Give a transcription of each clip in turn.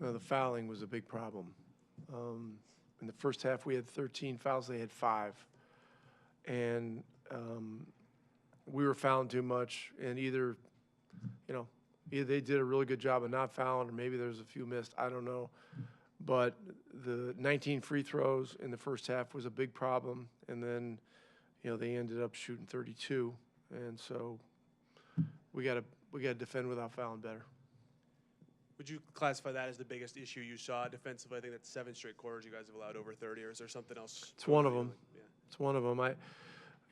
The fouling was a big problem. In the first half, we had 13 fouls. They had 5. And we were fouling too much. And either they did a really good job of not fouling, or maybe there's a few missed. I don't know. But the 19 free throws in the first half was a big problem. And then, they ended up shooting 32. And so we got to defend without fouling better. Would you classify that as the biggest issue you saw defensively? I think that's 7 straight quarters you guys have allowed over 30, or is there something else? It's one of them. Yeah. It's one of them.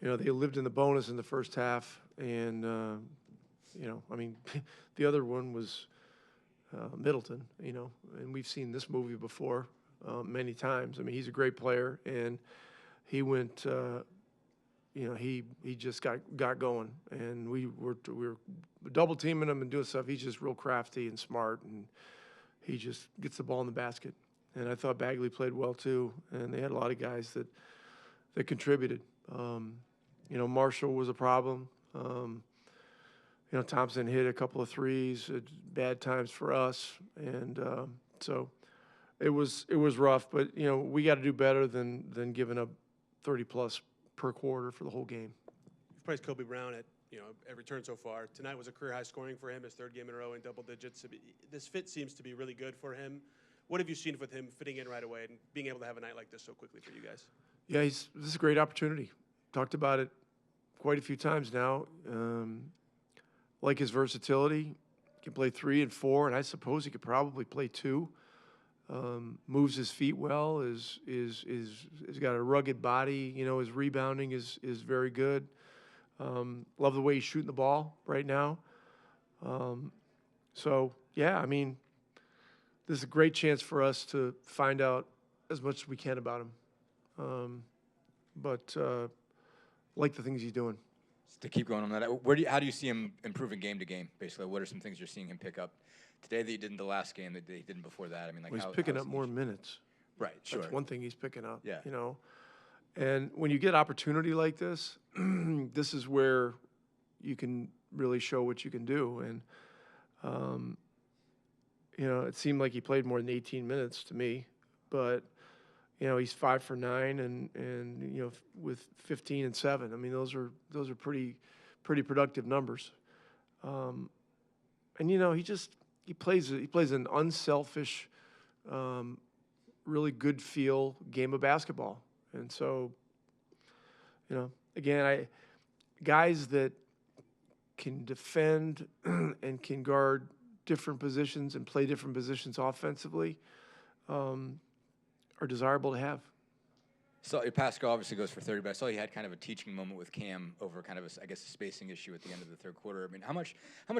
They lived in the bonus in the first half, and the other one was Middleton. And we've seen this movie before many times. He's a great player, and he went. He just got going, and we were double teaming him and doing stuff. He's just real crafty and smart, and he just gets the ball in the basket. And I thought Bagley played well too, and they had a lot of guys that contributed. Marshall was a problem. Thompson hit a couple of threes at bad times for us, and so it was rough. But we got to do better than giving up 30+ per quarter for the whole game. You've praised Kobe Brown at every turn so far. Tonight was a career high scoring for him, his 3rd game in a row in double digits. This fit seems to be really good for him. What have you seen with him fitting in right away and being able to have a night like this so quickly for you guys? Yeah, this is a great opportunity. Talked about it quite a few times now. Like his versatility, he can play 3 and 4, and I suppose he could probably play 2. Moves his feet well. Is got a rugged body. His rebounding is very good. Love the way he's shooting the ball right now. So yeah, this is a great chance for us to find out as much as we can about him. But like the things he's doing. To keep going on that, how do you see him improving game to game? Basically, what are some things you're seeing him pick up today that he did in the last game that he didn't before that? He's picking up more minutes. Right, sure. That's one thing he's picking up. Yeah. And when you get opportunity like this, this is where you can really show what you can do. And it seemed like he played more than 18 minutes to me, but he's 5 for 9 and with 15 and 7. Those are pretty productive numbers. And he plays an unselfish, really good feel game of basketball. And so, again, guys that can defend and can guard different positions and play different positions offensively are desirable to have. So Pascal obviously goes for 30, but I saw you had kind of a teaching moment with Cam over kind of a spacing issue at the end of the 3rd quarter. How much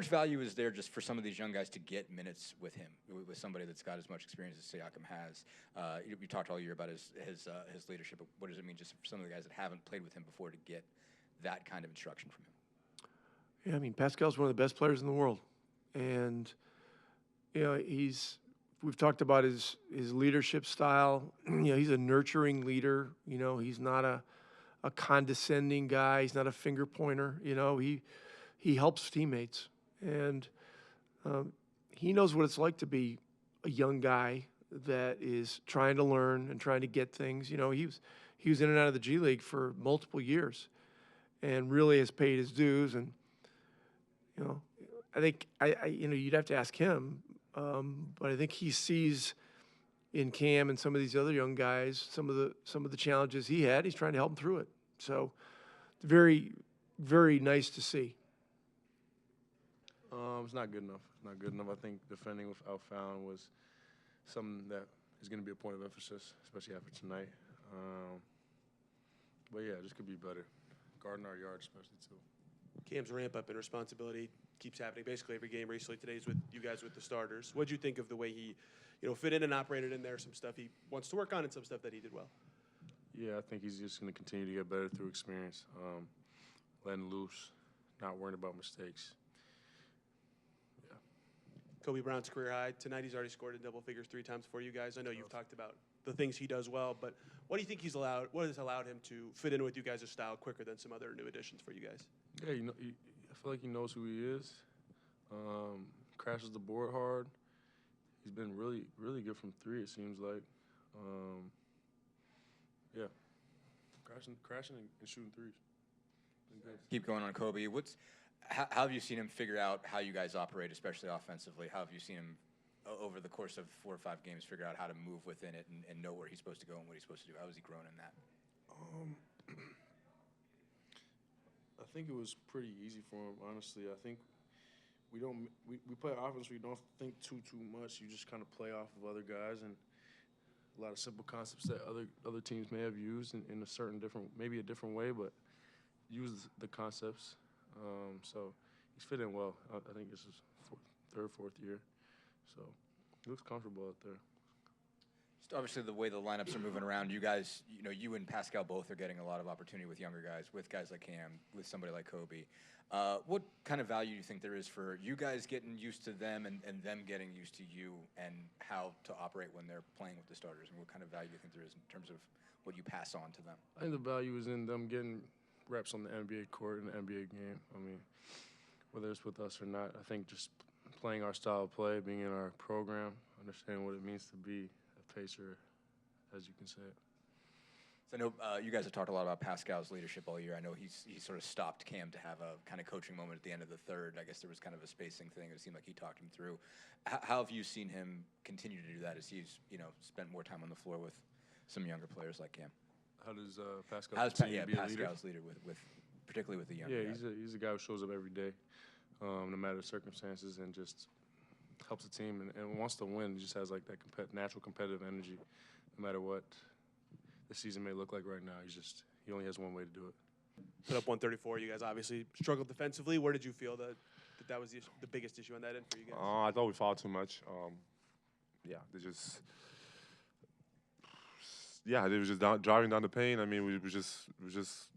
value is there just for some of these young guys to get minutes with him, with somebody that's got as much experience as Siakam has? You talked all year about his leadership, but what does it mean just for some of the guys that haven't played with him before to get that kind of instruction from him? Yeah, Pascal's one of the best players in the world, and we've talked about his leadership style. He's a nurturing leader. He's not a condescending guy. He's not a finger pointer. He helps teammates, and he knows what it's like to be a young guy that is trying to learn and trying to get things. He was in and out of the G League for multiple years, and really has paid his dues. And I think you'd have to ask him. But I think he sees in Cam and some of these other young guys some of the challenges he had. He's trying to help them through it. So, very, very nice to see. It's not good enough. It's not good enough. I think defending without fouling was something that is going to be a point of emphasis, especially after tonight. But yeah, just could be better. Guarding our yard, especially too. Cam's ramp up in responsibility keeps happening basically every game recently. Today's with you guys with the starters. What'd you think of the way he, fit in and operated in there? Some stuff he wants to work on and some stuff that he did well. Yeah, I think he's just going to continue to get better through experience, letting loose, not worrying about mistakes. Yeah. Kobe Brown's career high tonight. He's already scored in double figures 3 times for you guys. I know you've talked about the things he does well, but what do you think what has allowed him to fit in with you guys' style quicker than some other new additions for you guys? Yeah, I feel like he knows who he is. Crashes the board hard, he's been really, really good from three, it seems like. Yeah, crashing and shooting threes. Been good. Keep going on Kobe. How have you seen him figure out how you guys operate, especially offensively? How have you seen him over the course of 4 or 5 games figure out how to move within it and know where he's supposed to go and what he's supposed to do? How has he grown in that? I think it was pretty easy for him, honestly. I think we play offense. We don't think too much. You just kind of play off of other guys and a lot of simple concepts that other teams may have used in a certain maybe a different way, but use the concepts. So he's fit in well. I think this is third, fourth year. So he looks comfortable out there. Just obviously the way the lineups are moving around, you guys, you and Pascal both are getting a lot of opportunity with younger guys, with guys like Cam, with somebody like Kobe. What kind of value do you think there is for you guys getting used to them and them getting used to you and how to operate when they're playing with the starters? And what kind of value do you think there is in terms of what you pass on to them? I think the value is in them getting reps on the NBA court in the NBA game. I mean, whether it's with us or not, I think just playing our style of play, being in our program, understanding what it means to be a pacer, as you can say it. So I know you guys have talked a lot about Pascal's leadership all year. I know he sort of stopped Cam to have a kind of coaching moment at the end of the third. I guess there was kind of a spacing thing. It seemed like he talked him through. How have you seen him continue to do that as he's spent more time on the floor with some younger players like Cam? How does Pascal Pascal's be a leader? leader with particularly with the younger guys. Yeah, he's a guy who shows up every day, no matter the circumstances, and just helps the team and wants to win. He just has like that natural competitive energy, no matter what the season may look like right now. He only has one way to do it. Put up 134. You guys obviously struggled defensively. Where did you feel that was the biggest issue on that end for you guys? I thought we fouled too much. They were just driving down the paint. I mean, we just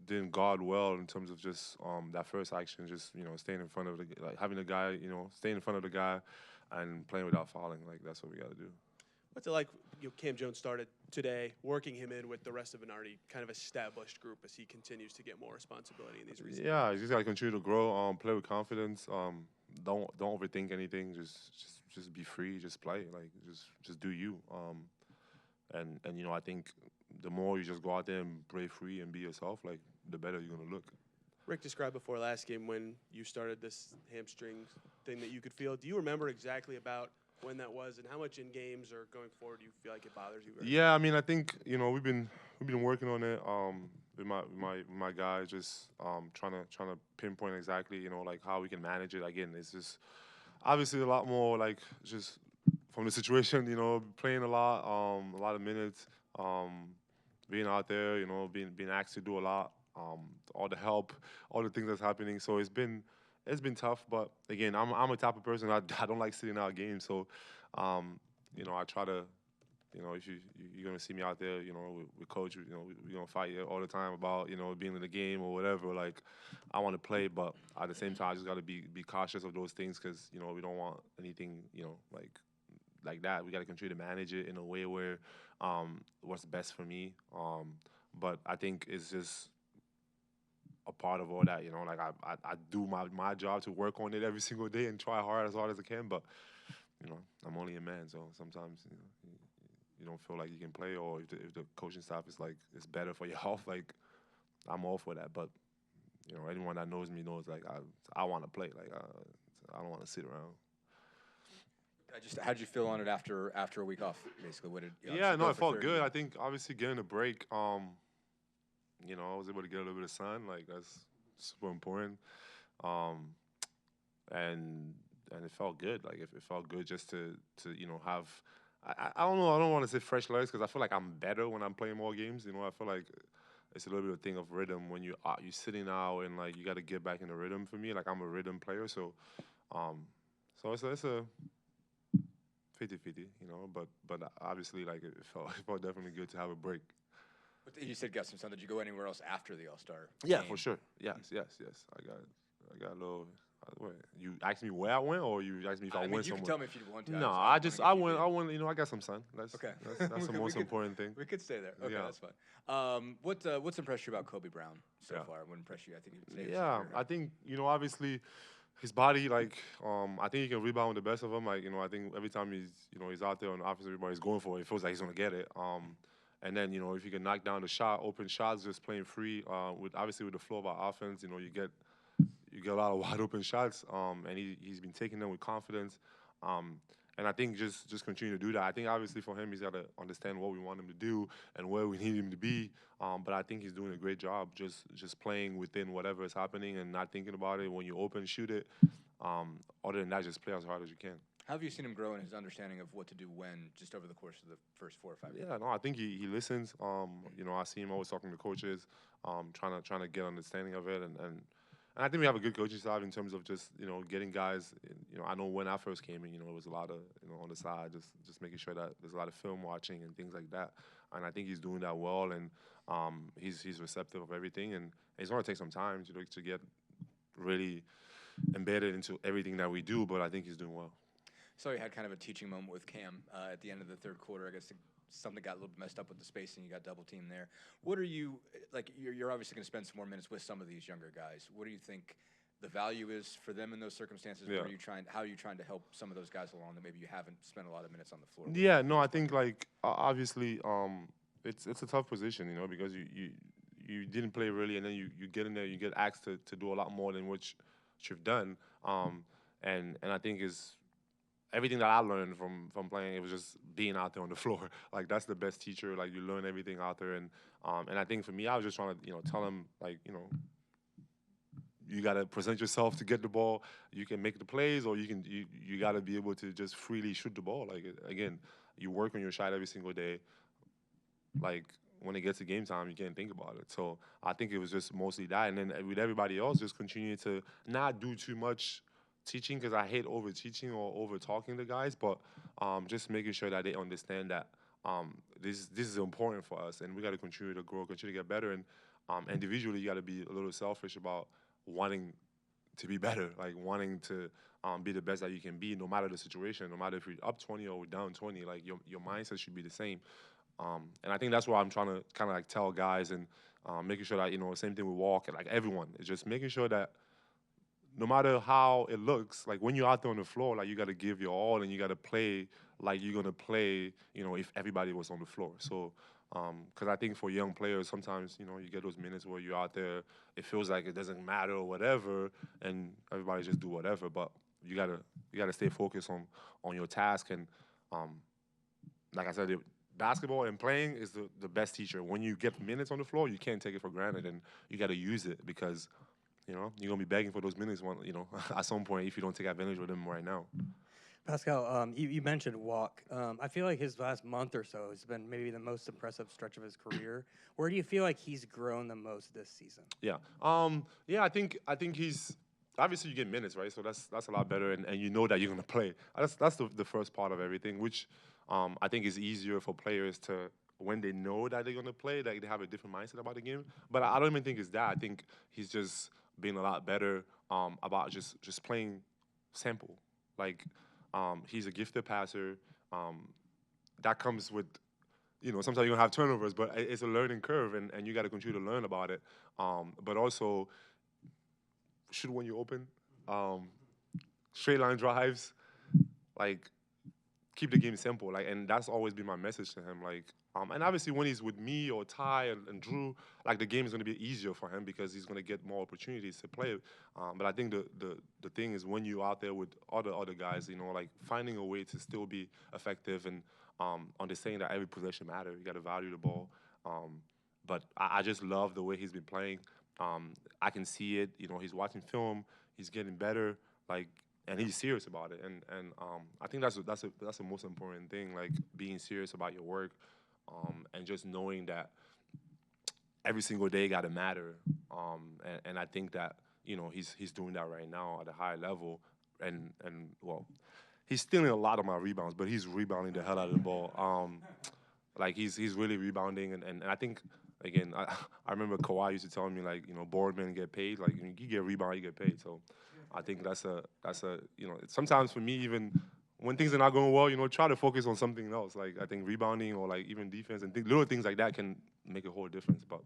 didn't guard well in terms of just that first action. Just staying in front of having the guy, staying in front of the guy, and playing without fouling. Like that's what we got to do. What's it like? Cam Jones started today, working him in with the rest of an already kind of established group as he continues to get more responsibility in these recent Yeah, he's just got to continue to grow, play with confidence. Don't overthink anything. Just be free. Just play. Like just do you. And I think the more you just go out there and play free and be yourself, like the better you're gonna look. Rick described before last game when you started this hamstring thing that you could feel. Do you remember exactly about when that was and how much in games or going forward do you feel like it bothers you? Yeah, I mean, I think we've been working on it with my guys, just trying to pinpoint exactly like how we can manage it. Again, it's just obviously a lot more like just from the situation, playing a lot of minutes, being out there, being asked to do a lot, all the help, all the things that's happening. So it's been tough, but again, I'm a type of person I don't like sitting out games. So, I try to, if you're gonna see me out there, with coach, we're gonna fight all the time about being in the game or whatever. Like, I want to play, but at the same time, I just gotta be cautious of those things because we don't want anything like that. We gotta continue to manage it in a way where what's best for me. But I think it's just a part of all that, like I do my job to work on it every single day and try as hard as I can, but I'm only a man, so sometimes you don't feel like you can play, or if the coaching staff is like it's better for your health, like I'm all for that. But anyone that knows me knows like I want to play, like I don't want to sit around. How'd you feel on it after a week off? Basically, what did? I felt good. I think obviously getting a break. I was able to get a little bit of sun. Like that's super important. And it felt good. Like it felt good just to have. I don't know. I don't want to say fresh legs because I feel like I'm better when I'm playing more games. I feel like it's a little bit of a thing of rhythm when you're sitting out and like you got to get back in the rhythm. For me, like I'm a rhythm player, so it's a 50-50, but obviously like it felt definitely good to have a break. But you said got some sun. Did you go anywhere else after the All-Star Yeah, game? for sure. Yes. I got a little. You asked me where I went, or you asked me if I went you somewhere? can tell me if you want to. No, I went. I got some sun. That's the most important thing. We could stay there. Okay, Yeah. that's fine. What's impressed you about Kobe Brown so far? What impressed you? I think you would say. Yeah, I think obviously his body, like, I think he can rebound the best of them. Like, I think every time he's out there on the offensive rebound, he's going for it. It feels like he's gonna get it. And then, if you can knock down the shot, open shots, just playing free, with obviously with the flow of our offense, you get a lot of wide open shots. And he's been taking them with confidence. And I think just continue to do that. I think obviously for him, he's got to understand what we want him to do and where we need him to be. But I think he's doing a great job just playing within whatever is happening and not thinking about it. When you open, shoot it. Other than that, just play as hard as you can. How have you seen him grow in his understanding of what to do when, just over the course of the first 4 or 5 years? Yeah, no, I think he listens. I see him always talking to coaches, trying to get understanding of it, and I think we have a good coaching staff in terms of just getting guys. I know when I first came in, it was a lot of on the side, just making sure that there's a lot of film watching and things like that. And I think he's doing that well, and he's receptive of everything, and it's going to take some time to get really embedded into everything that we do. But I think he's doing well. So you had kind of a teaching moment with Cam at the end of the third quarter. I guess something got a little bit messed up with the spacing. You got double teamed there. What are you like? You're obviously going to spend some more minutes with some of these younger guys. What do you think the value is for them in those circumstances? Yeah. How are you trying to help some of those guys along that maybe you haven't spent a lot of minutes on the floor with? Yeah, no, I think obviously it's a tough position, because you didn't play really, and then you get in there, you get asked to do a lot more than what you've done, and I think is. Everything that I learned from playing, it was just being out there on the floor. Like, that's the best teacher. Like, you learn everything out there. And I think for me, I was just trying to, tell him, like, you got to present yourself to get the ball. You can make the plays, or you got to be able to just freely shoot the ball. Like, again, you work on your shot every single day. Like, when it gets to game time, you can't think about it. So I think it was just mostly that. And then with everybody else, just continue to not do too much teaching, because I hate over teaching or over talking to guys, but just making sure that they understand that this is important for us, and we got to continue to grow, continue to get better, and individually you got to be a little selfish about wanting to be better, like wanting to be the best that you can be, no matter the situation, no matter if you're up 20 or down 20. Like your mindset should be the same, and I think that's what I'm trying to kind of like tell guys, and making sure that same thing with Walk, and like everyone, it's just making sure that. No matter how it looks, like when you're out there on the floor, like you got to give your all, and you got to play like you're gonna play, if everybody was on the floor. So, because I think for young players, sometimes you get those minutes where you're out there, it feels like it doesn't matter or whatever, and everybody just do whatever. But you gotta stay focused on your task, and like I said, basketball and playing is the best teacher. When you get minutes on the floor, you can't take it for granted, and you got to use it, because. You're going to be begging for those minutes, at some point, if you don't take advantage of them right now. Pascal, you mentioned Walk. I feel like his last month or so has been maybe the most impressive stretch of his career. Where do you feel like he's grown the most this season? Yeah. I think he's obviously you get minutes, right? So that's a lot better, and you know that you're going to play. That's the first part of everything, which I think is easier for players to, when they know that they're going to play, that they have a different mindset about the game. But I don't even think it's that. I think he's just being a lot better about just playing simple. Like, he's a gifted passer. That comes with, sometimes you're going to have turnovers, but it's a learning curve, and you got to continue to learn about it. But also, shoot when you open. Straight line drives. Like, keep the game simple. Like, and that's always been my message to him. Like, and obviously when he's with me or Ty and Drew, like the game is going to be easier for him because he's going to get more opportunities to play. But I think the thing is when you're out there with other guys, like finding a way to still be effective and understanding that every possession matters. You got to value the ball. But I just love the way he's been playing. I can see it. He's watching film. He's getting better. Like. And he's serious about it, and I think that's the most important thing, like being serious about your work, and just knowing that every single day got to matter, and I think that he's doing that right now at a high level, and well, he's stealing a lot of my rebounds, but he's rebounding the hell out of the ball, like he's really rebounding, and I think. Again, I remember Kawhi used to tell me, like, board men get paid. Like, you get rebound, you get paid. So I think that's a sometimes for me, even when things are not going well, you know, try to focus on something else. Like I think rebounding or like even defense and little things like that can make a whole difference. But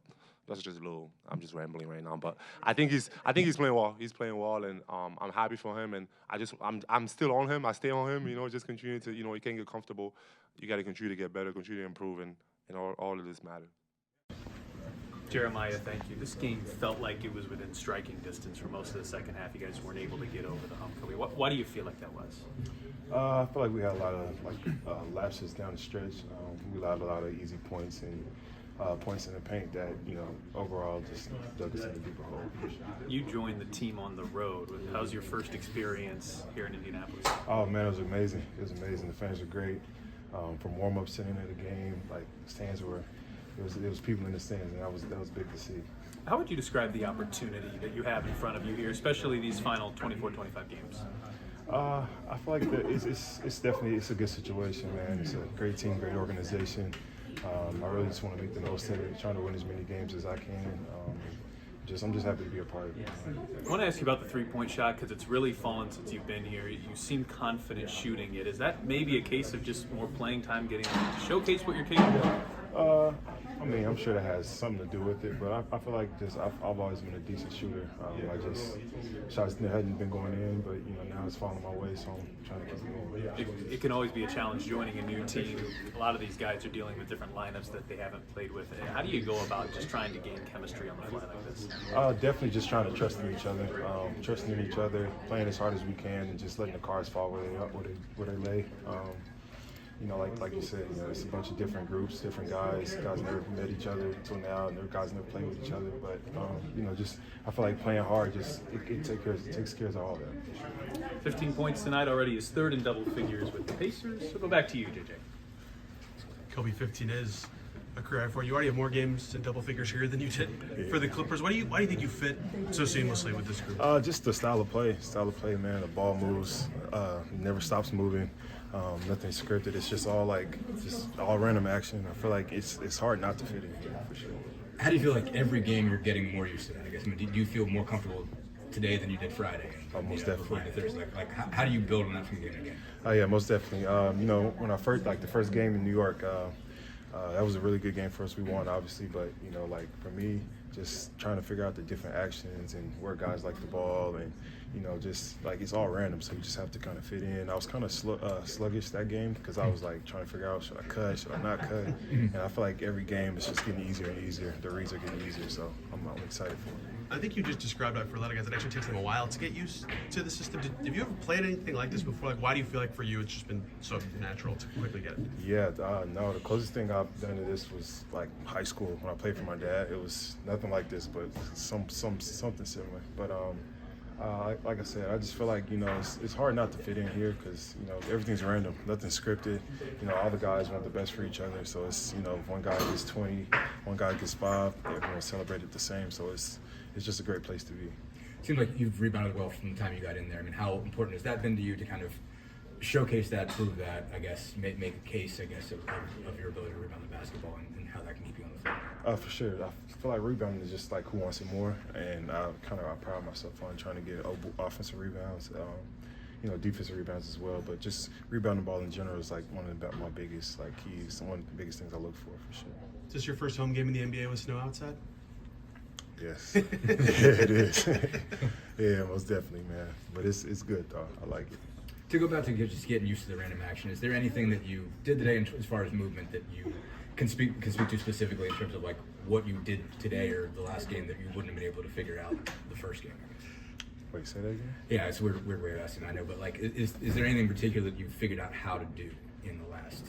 that's just a little. I'm just rambling right now. But I think he's playing well. He's playing well, and I'm happy for him. And I'm still on him. I stay on him. You know, just continue to, you know, you can't get comfortable. You got to continue to get better, continue to improve, and all of this matters. Jeremiah, thank you. This game felt like it was within striking distance for most of the second half. You guys weren't able to get over the hump. Kobe, why do you feel like that was? I feel like we had a lot of lapses down the stretch. We allowed a lot of easy points and points in the paint that, you know, overall just dug us in a deeper hole. You joined the team on the road. How's your first experience here in Indianapolis? Oh man, it was amazing. It was amazing. The fans were great. From warm-up to the end of the game, like stands were. There was people in the stands, and that was big to see. How would you describe the opportunity that you have in front of you here, especially these final 24-25 games? I feel like it's definitely a good situation, man. It's a great team, great organization. I really just want to make the most of it, trying to win as many games as I can. I'm just happy to be a part of it. I want to ask you about the three-point shot because it's really fallen since you've been here. You seem confident shooting it. Is that maybe a case of just more playing time, getting to showcase what you're capable of? I mean, I'm sure that has something to do with it, but I feel like I've always been a decent shooter. Shots hadn't been going in, but you know now it's falling my way, so I'm trying to keep it going. It can always be a challenge joining a new team. A lot of these guys are dealing with different lineups that they haven't played with. How do you go about just trying to gain chemistry on the fly like this? Definitely just trying to trust in each other, playing as hard as we can, and just letting the cards fall where they lay. You know, like you said, you know, it's a bunch of different groups, different guys. Guys never met each other until now, and their guys never played with each other. But you know, I feel like playing hard it takes care of all that. 15 points tonight, already is third in double figures with the Pacers. So go back to you, JJ. Kobe, 15 is a career high for you. You already have more games in double figures here than you did for the Clippers. Why do you think you fit so seamlessly with this group? Just the style of play, man. The ball moves, never stops moving. Nothing scripted. It's just all random action. I feel like it's hard not to fit in here for sure. How do you feel like every game you're getting more used to that? I guess. I mean, do you feel more comfortable today than you did Friday? Most definitely. Thursday. Like how do you build on that from game to game? Oh yeah, most definitely. You know, when the first game in New York, that was a really good game for us. We won, obviously, but you know, like for me, just trying to figure out the different actions and where guys like the ball, and you know, just like it's all random, so you just have to kind of fit in. I was kind of sluggish that game because I was like trying to figure out should I cut, should I not cut, and I feel like every game is just getting easier and easier. The reads are getting easier, so I'm excited for it. I think you just described that for a lot of guys, it actually takes them a while to get used to the system. Have you ever played anything like this before? Like, why do you feel like for you it's just been so natural to quickly get it? Yeah, no, the closest thing I've done to this was like high school when I played for my dad. It was nothing like this, but something similar. But like I said, I just feel like, you know, it's hard not to fit in here because, you know, everything's random, nothing's scripted. You know, all the guys want the best for each other. So it's, you know, if one guy gets 20, one guy gets 5, everyone celebrated the same. So it's just a great place to be. Seems like you've rebounded well from the time you got in there. I mean, how important has that been to you to kind of showcase that, prove that, I guess, make a case, I guess, of your ability to rebound the basketball and how that can keep you on the floor? For sure. I feel like rebounding is just like who wants it more, and I pride myself on trying to get offensive rebounds, you know, defensive rebounds as well. But just rebounding the ball in general is like one of my biggest keys, one of the biggest things I look for sure. Is this your first home game in the NBA with snow outside? Yes, yeah, it is. Yeah, most definitely, man. But it's good though. I like it. To go back to just getting used to the random action, is there anything that you did today as far as movement that you can speak to specifically in terms of like what you did today or the last game that you wouldn't have been able to figure out the first game? Wait, say that again? Yeah, it's a weird way of asking, I know, but like, is there anything in particular that you figured out how to do in the last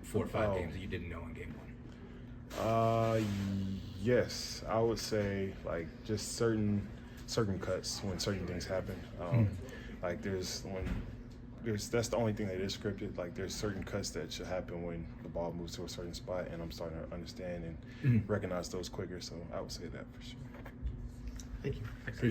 4 or 5 games that you didn't know in game 1? Yes, I would say like just certain cuts when certain things happen. Like that's the only thing that is scripted. Like there's certain cuts that should happen when the ball moves to a certain spot, and I'm starting to understand and recognize those quicker. So I would say that for sure. Thank you. Appreciate you.